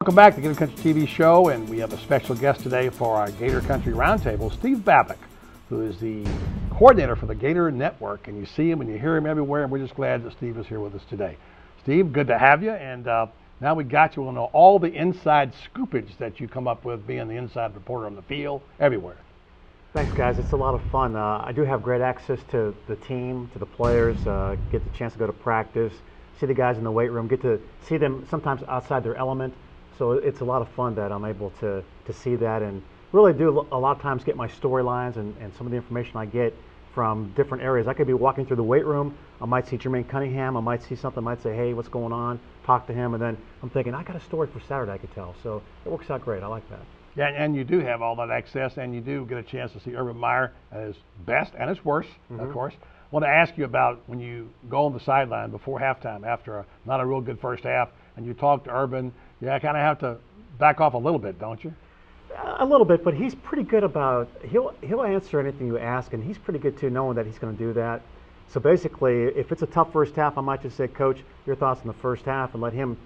Welcome back to Gator Country TV show, and we have a special guest today for our Gator Country Roundtable, Steve Babick, who is the coordinator for the Gator Network, and you see him and you hear him everywhere, and we're just glad that Steve is here with us today. Steve, good to have you, and now we got you. We'll know all the inside scoopage that you come up with being the inside reporter on the field, everywhere. Thanks, guys. It's a lot of fun. I do have great access to the team, to the players, get the chance to go to practice, see the guys in the weight room, get to see them sometimes outside their element. So it's a lot of fun that I'm able to see that, and really do a lot of times get my storylines and some of the information I get from different areas. I could be walking through the weight room, I might see Jermaine Cunningham, I might see something, I might say, hey, what's going on, talk to him, and then I'm thinking, I got a story for Saturday I could tell. So it works out great. I like that. Yeah, and you do have all that access, and you do get a chance to see Urban Meyer at his best and his worst, of course. I want to ask you about when you go on the sideline before halftime after not a real good first half, and you talk to Urban. Yeah, kind of have to back off a little bit, don't you? A little bit, but he's pretty good about, he'll answer anything you ask, and he's pretty good too, knowing that he's going to do that. So basically, if it's a tough first half, I might just say, Coach, your thoughts on the first half, and let him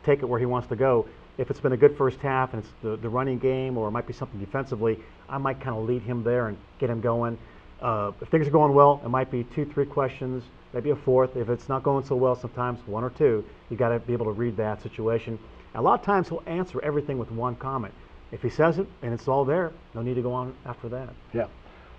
take it where he wants to go. If it's been a good first half and it's the running game, or it might be something defensively, I might kind of lead him there and get him going. If things are going well, it might be 2-3 questions, maybe a fourth. If it's not going so well, sometimes 1 or 2. You got to be able to read that situation. A lot of times he'll answer everything with one comment. If he says it and it's all there, no need to go on after that. Yeah.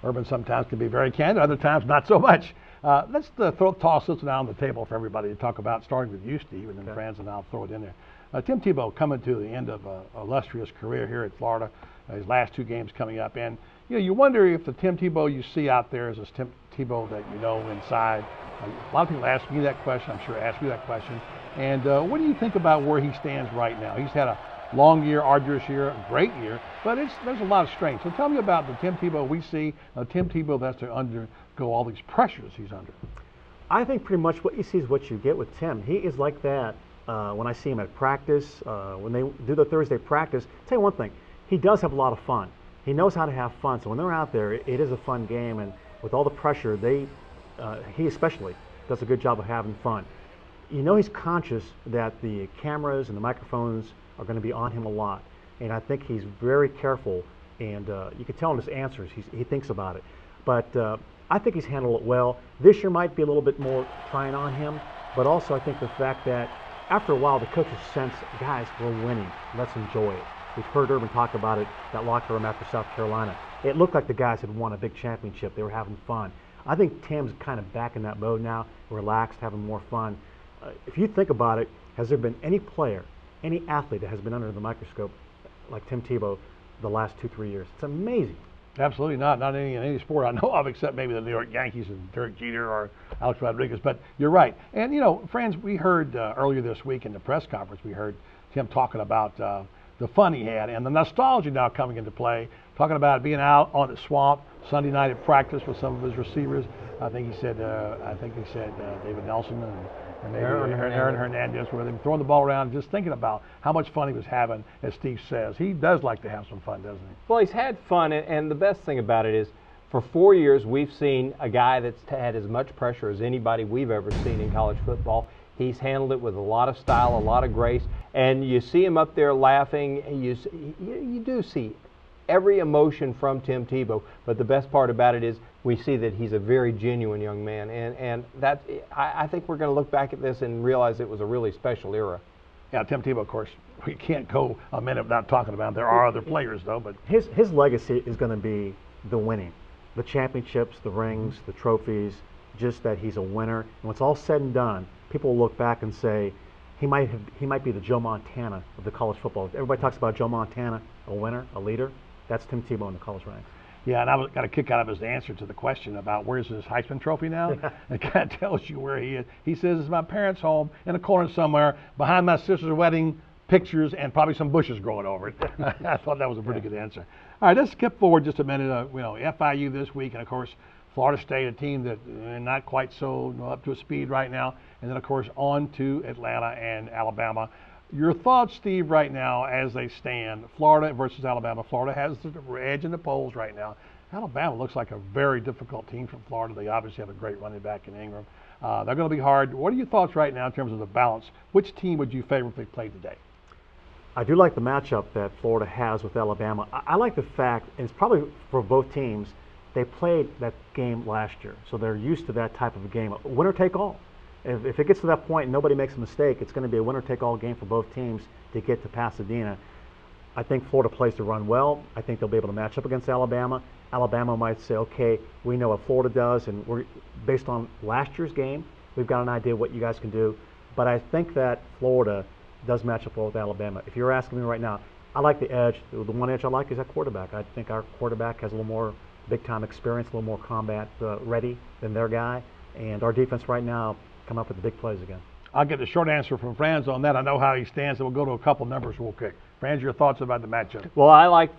Urban sometimes can be very candid, other times not so much. Let's toss this down on the table for everybody to talk about, starting with you, Steve, and then Franz, and I'll throw it in there. Tim Tebow coming to the end of an illustrious career here at Florida, his last 2 games coming up. And you wonder if the Tim Tebow you see out there is this Tim Tebow that you know inside. A lot of people ask me that question. I'm sure ask you that question. And what do you think about where he stands right now? He's had a long year, arduous year, a great year, but there's a lot of strength. So tell me about the Tim Tebow we see, Tim Tebow that's to undergo all these pressures he's under. I think pretty much what you see is what you get with Tim. He is like that when I see him at practice, when they do the Thursday practice. I'll tell you one thing, he does have a lot of fun. He knows how to have fun. So when they're out there, it is a fun game, and with all the pressure, he especially does a good job of having fun. You know, he's conscious that the cameras and the microphones are going to be on him a lot, and I think he's very careful, and you can tell in his answers he thinks about it. But I think he's handled it well. This year might be a little bit more trying on him, but also I think the fact that after a while the coaches sense, guys, we're winning, let's enjoy it. We've heard Urban talk about it, that locker room after South Carolina. It looked like the guys had won a big championship. They were having fun. I think Tim's kind of back in that mode now, relaxed, having more fun. If you think about it, has there been any player, any athlete that has been under the microscope like Tim Tebow the last 2-3 years? It's amazing. Absolutely not. Not in any sport I know of, except maybe the New York Yankees and Derek Jeter or Alex Rodriguez. But you're right. And, friends, we heard earlier this week in the press conference, we heard Tim talking about the fun he had and the nostalgia now coming into play, talking about being out on the swamp Sunday night at practice with some of his receivers. I think he said David Nelson and maybe Aaron Hernandez with him, throwing the ball around, just thinking about how much fun he was having, as Steve says. He does like to have some fun, doesn't he? Well, he's had fun, and the best thing about it is for 4 years we've seen a guy that's had as much pressure as anybody we've ever seen in college football. He's handled it with a lot of style, a lot of grace, and you see him up there laughing. You do see every emotion from Tim Tebow, but the best part about it is we see that he's a very genuine young man, and I think we're going to look back at this and realize it was a really special era. Yeah, Tim Tebow, of course, we can't go a minute without talking about him. There are other players, though, but his legacy is going to be the winning, the championships, the rings, the trophies, just that he's a winner. And when it's all said and done, people will look back and say he might be the Joe Montana of the college football. Everybody talks about Joe Montana, a winner, a leader. That's Tim Tebow in the college ranks. Yeah, and I got a kick out of his answer to the question about where's his Heisman Trophy now. It kind of tells you where he is. He says it's my parents' home in a corner somewhere behind my sister's wedding pictures and probably some bushes growing over it. I thought that was a pretty good answer. All right, let's skip forward just a minute. FIU this week, and of course Florida State, a team that not quite so up to speed right now, and then of course on to Atlanta and Alabama. Your thoughts, Steve, right now as they stand, Florida versus Alabama. Florida has the edge in the polls right now. Alabama looks like a very difficult team from Florida. They obviously have a great running back in Ingram. They're going to be hard. What are your thoughts right now in terms of the balance? Which team would you favor if they played today? I do like the matchup that Florida has with Alabama. I like the fact, and it's probably for both teams, they played that game last year, so they're used to that type of a game. Winner take all. If it gets to that point and nobody makes a mistake, it's going to be a winner take all game for both teams to get to Pasadena. I think Florida plays to run well. I think they'll be able to match up against Alabama. Alabama might say, okay, we know what Florida does, and we're based on last year's game, we've got an idea what you guys can do. But I think that Florida does match up well with Alabama. If you're asking me right now, I like the edge. The one edge I like is that quarterback. I think our quarterback has a little more big-time experience, a little more combat ready than their guy. And our defense right now come up with the big plays again. I'll get the short answer from Franz on that. I know how he stands, so we'll go to a couple numbers real quick. Franz, your thoughts about the matchup? Well, I like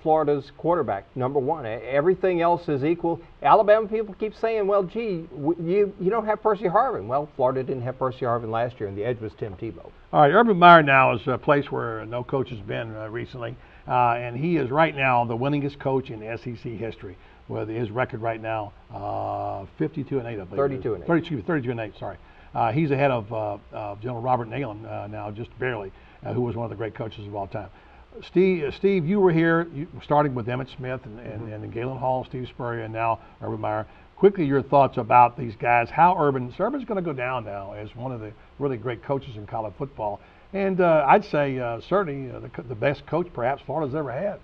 Florida's quarterback, number one. Everything else is equal. Alabama people keep saying, well, gee, you don't have Percy Harvin. Well, Florida didn't have Percy Harvin last year, and the edge was Tim Tebow. All right, Urban Meyer now is a place where no coach has been recently, and he is right now the winningest coach in SEC history. With his record right now, 52-8, I believe. 32-8. 32-8. Sorry. He's ahead of General Robert Nalen now, just barely, who was one of the great coaches of all time. Steve, you were here, starting with Emmitt Smith and Galen Hall, Steve Spurrier, and now Urban Meyer. Quickly, your thoughts about these guys. How Urban's going to go down now as one of the really great coaches in college football, and I'd say certainly the best coach perhaps Florida's ever had.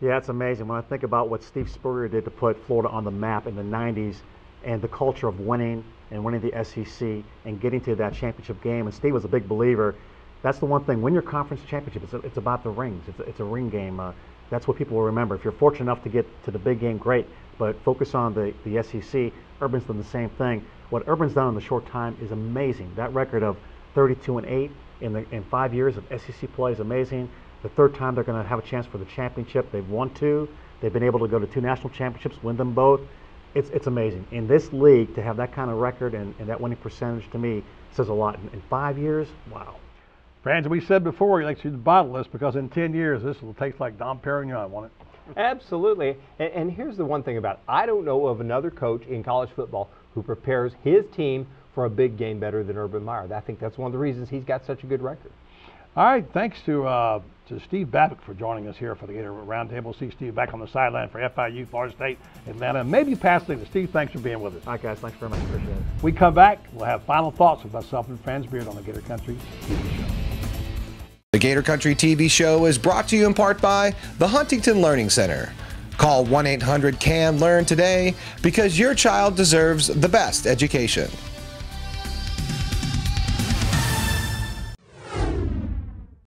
Yeah, it's amazing when I think about what Steve Spurrier did to put Florida on the map in the 90s and the culture of winning and winning the SEC and getting to that championship game. And Steve was a big believer. That's the one thing. Win your conference championship. It's about the rings. It's a ring game. That's what people will remember. If you're fortunate enough to get to the big game, great. But focus on the SEC. Urban's done the same thing. What Urban's done in the short time is amazing. That record of 32-8 in 5 years of SEC play is amazing. The third time they're going to have a chance for the championship. They've won 2. They've been able to go to 2 national championships, win them both. It's amazing. In this league, to have that kind of record and that winning percentage, to me, says a lot. In 5 years, wow. Franz, we said before, he likes you to bottle this because in 10 years, this will taste like Dom Perignon, won't it? Absolutely. And here's the one thing about it. I don't know of another coach in college football who prepares his team for a big game better than Urban Meyer. I think that's one of the reasons he's got such a good record. All right, thanks to Steve Babbitt for joining us here for the Gator Roundtable. See Steve back on the sideline for FIU, Florida State, Atlanta, maybe Pasadena. Steve, thanks for being with us. All right, guys, thanks very much. Appreciate it. We come back, we'll have final thoughts with myself and Franz Beard on the Gator Country TV show. The Gator Country TV show is brought to you in part by the Huntington Learning Center. Call 1-800-CAN-LEARN today because your child deserves the best education.